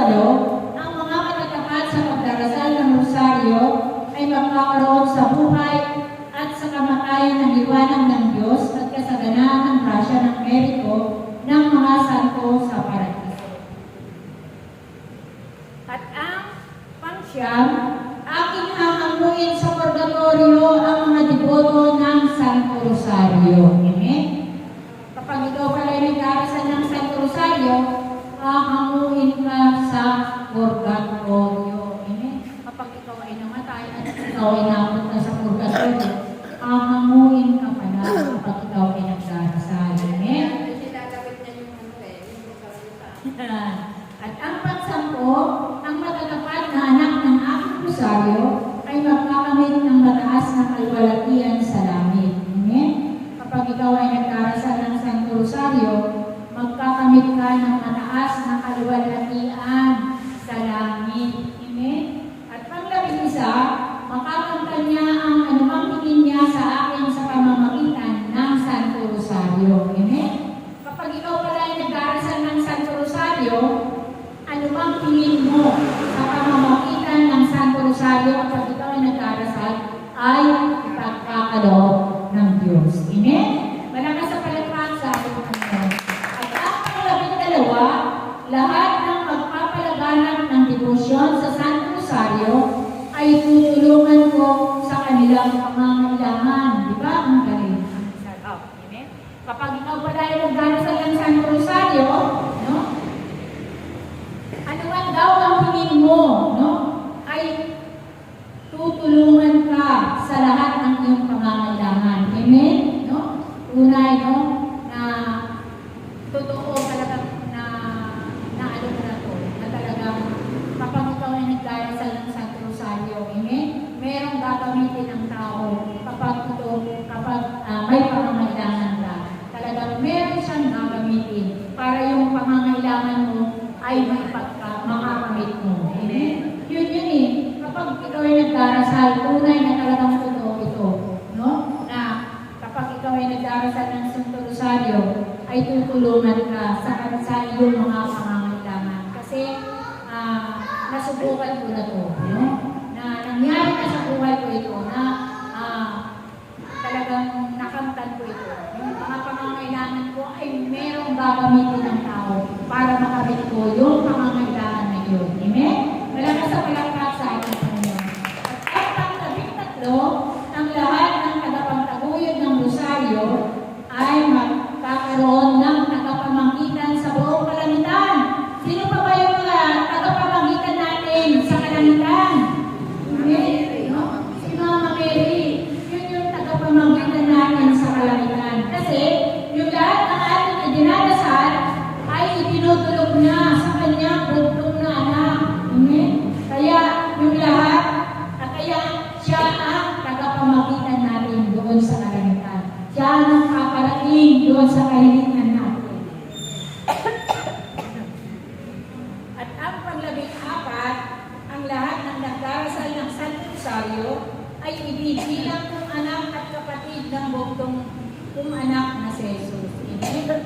8, ang mga matatapat sa pagdarasal ng rosaryo ay magkakaroon sa buhay at sa kamatayan ng liwanag ng Diyos at kasaganaan ng grasya ng merito ng mga santo sa paradiso. At ang pangsyam, aking hahanguin sa purgatorio ang mga deboto ng Santo Rosario. Amen? Kapag ikaw pala ay nag-aarasal ng Santo Rosario, hahanguin ka sa purgatorio. Amen? Kapag ikaw ay namatay at ikaw ay napunta sa purgatorio, hahanguin ka pala kapag ikaw ay nag-aarasal. Amen? At ang pagsampo, ang matatapat na anak ng aking rosaryo ay magkakamit ng mataas na kalwalatian sa langit. Amen? Kapag ikaw ay nagdarasal ng Santo Rosario, magkakamit ka ng mataas na kalwalatian sa langit. Amen? At pang-11, makakanta niya ang anumang tingin niya sa akin sa pamamagitan ng Santo Rosario. Amen? Kapag ikaw pala ay nagdarasal ng Santo Rosario, anumang tingin mo sa pamamagitan ng Santo Rosario kapag ikaw ay nagdarasal ay ipagkakaloob ng Diyos. Amen? Malakas sa palakpak sa ating Panginoon. At ang pang-12, lahat ng magpapalaganap ng debosyon sa Santo Rosario ay tutulungan ko sa kanilang pangangailangan. Di ba? Ang galing. Amen? Kapag ikaw pala ay nagdarasal ng Santo Rosario, no? Ano man daw ang tingin mo, no? Ay tutulungan ka sa lahat ng iyong pangangailangan. Amen? No? Tunay, no? Na totoo talaga na ano mo na to, na talagang kapag ikaw ay nagdarasal ng Santo Rosario, amen? Merong gagamitin ng tao kapag may pangangailangan ka. Talagang meron siyang gagamitin para yung pangangailangan mo ay makakamit mo. Amen? Yun eh. Kapag ikaw ay nagdarasal, tunay na talagang totoo ito. No? Na kapag ikaw ay nagdarasal ng Santo Rosario, ay tutulungan ka sa iyong mga pangangailangan. Kasi nasubukan ko na ito. No? Na nangyari na sa buhay ko ito na talagang nakamtan ko ito. Yung mga pangangailangan ko ay merong gagamitin ng tao para makamit ko yung pangangailangan na yun. Amen? Malakas sa palakpak sa ating Panginoon. At ang pang-13, ang lahat ng tagapagtaguyod ng rosaryo ay magkakaroon ng tagapamagitan sa buong kalangitan. Sino pa ba yung mga tagapamagitan natin sa kalangitan? Amen? No? Si Mama Mary. Yun yung tagapamagitan natin sa kalangitan. Kasi yung lahat ng ating idinadasal ay itinutulog niya sa kanyang bugtong na anak. Amen? Kaya yung lahat, at kaya siya ang tagapamagitan natin doon sa kalangitan. Siya ang kakarating doon sa kahilingan natin. At ang pang-14, ang lahat ng nagdarasal ng Santo Rosario ay ibibilang kung anak at kapatid ng bugtong kung anak na si Jesus. Amen?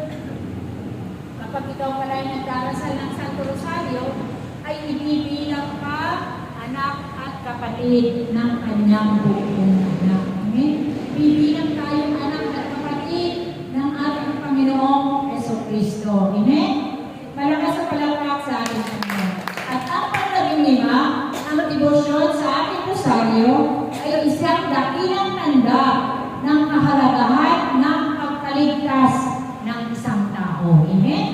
Kapag ikaw pala ay nagdarasal ng Santo Rosario, ay ibibilang ka anak at kapatid ng kanyang bugtong anak. Amen? Bibilang tayong anak at kapatid ng ating Panginoong Jesucristo. Amen? Malakas sa palakpak sa ating Panginoon. At ang pang-15, ang debosyon sa ating rosaryo ay isang dakilang tanda ng kahalagahan ng pagkaligtas ng isang tao. Amen?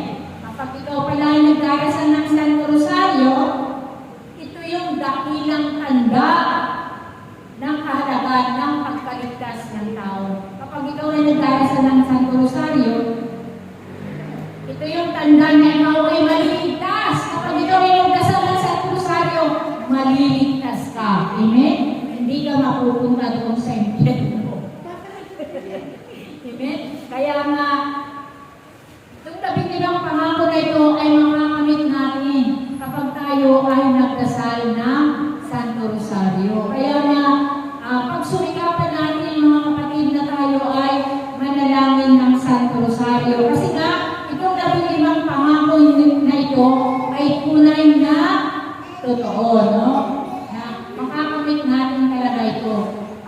Kapag ikaw pala ay nagdarasal ng Santo Rosario, ito yung dakilang tanda ng kahalagahan ng pagkaligtas ng tao. Kapag ikaw ay nagdarasal ng Santo Rosario, ito yung tanda na ikaw ay maliligtas. Kapag ikaw ay nagdarasal ng Santo Rosario, maliligtas ka. Amen? Hindi ka mapupunta doon sa impyerno. Amen? Kaya nga, itong 15 pangako na ito ay makakamit natin kapag tayo ay nagdasal ng Santo Rosario. Kaya nga, pagsumikapan natin mga kapatid na tayo ay manalangin ng Santo Rosario. Kasi nga, itong 15 pangako na ito ay tunay na totoo, no? Na makakamit natin talaga ito.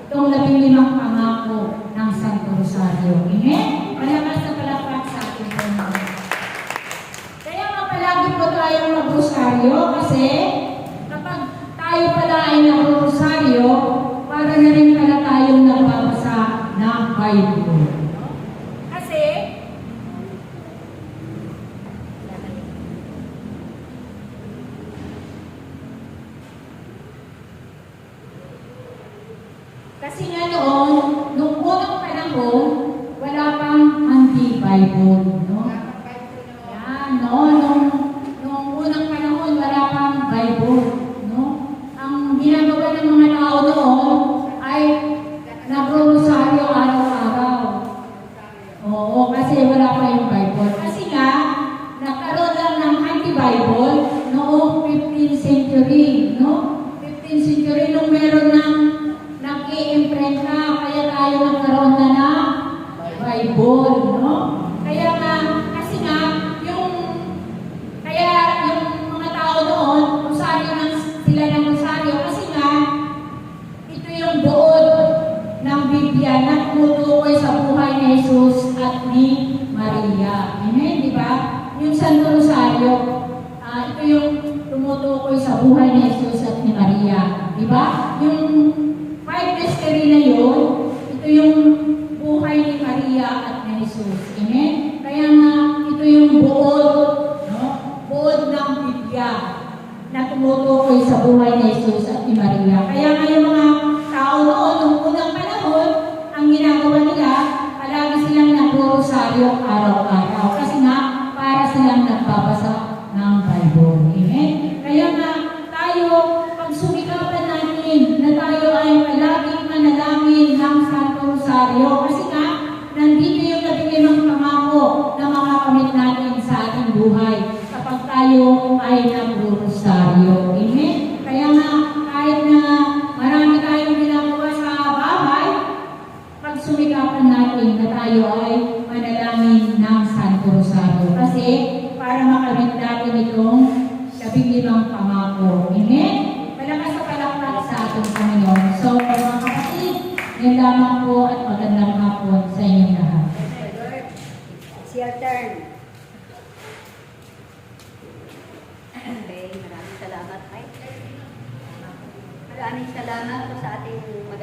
Itong 15 pangako ng Santo Rosario. Amen? Malakas na palakpak sa ating Panginoon. Kaya nga palagi po tayong mag-rosaryo kasi kapag tayo pala ay nag-rosaryo, para na rin pala tayong nagbabasa ng Bible. Kasi, nga noon, nung unang panahon, wala pang anti-Bible, no? Yan, no? Nung unang panahon, wala pang Bible, no? Ang ginagawa ng mga tao noon ay nagro-rosaryo araw-araw. Oo, kasi wala pa yung Bible. Kasi nga, nagkaroon lang ng anti-Bible noong 15th century, no? 15th century nung meron ng nag-i-imprenta, kaya tayo nagkaroon na ng Bible, no? Kaya nga, kasi nga, yung mga tao doon, rosaryo sila ng rosaryo, kasi nga, ito yung buod ng Biblia na tumutukoy sa buhay ni Jesus at ni Maria. Amen, di ba? Yung Santo Rosario, ito yung tumutukoy sa buhay ni Jesus at ni Maria. Di ba? Yung 5 mystery na yun, ito yung buhay ni Maria at ni Jesus. Amen? Kaya nga, ito yung buod, no? Buod ng Biblia na tumutukoy sa buhay ni Jesus at ni Maria. Kaya nga yung mga tao noon, nung unang panahon, ang ginagawa nila, palagi silang nag-rosaryo araw-araw. Kasi nga, para silang nagbabasa ng Bible. Amen? Kaya nga, tayo, pag sumikapan natin na tayo ay palaging manalangin ng Santo Rosario, kasi nga, nandito yung 15 pangako na makakamit natin sa ating buhay kapag tayo ay nag-rosaryo. Amen? Kaya nga, kahit na marami tayong ginagawa sa bahay, pag sumikapan natin na tayo ay manalangin ng Santo Rosario. Kasi, para makamit natin itong 15 pangako. Amen? Malakas sa palakpak sa ating Panginoon. So, mga kapatid, yan lamang po at magandang hapon sa inyong lahat. It's your turn. Okay, maraming salamat. Maraming salamat po sa ating magandang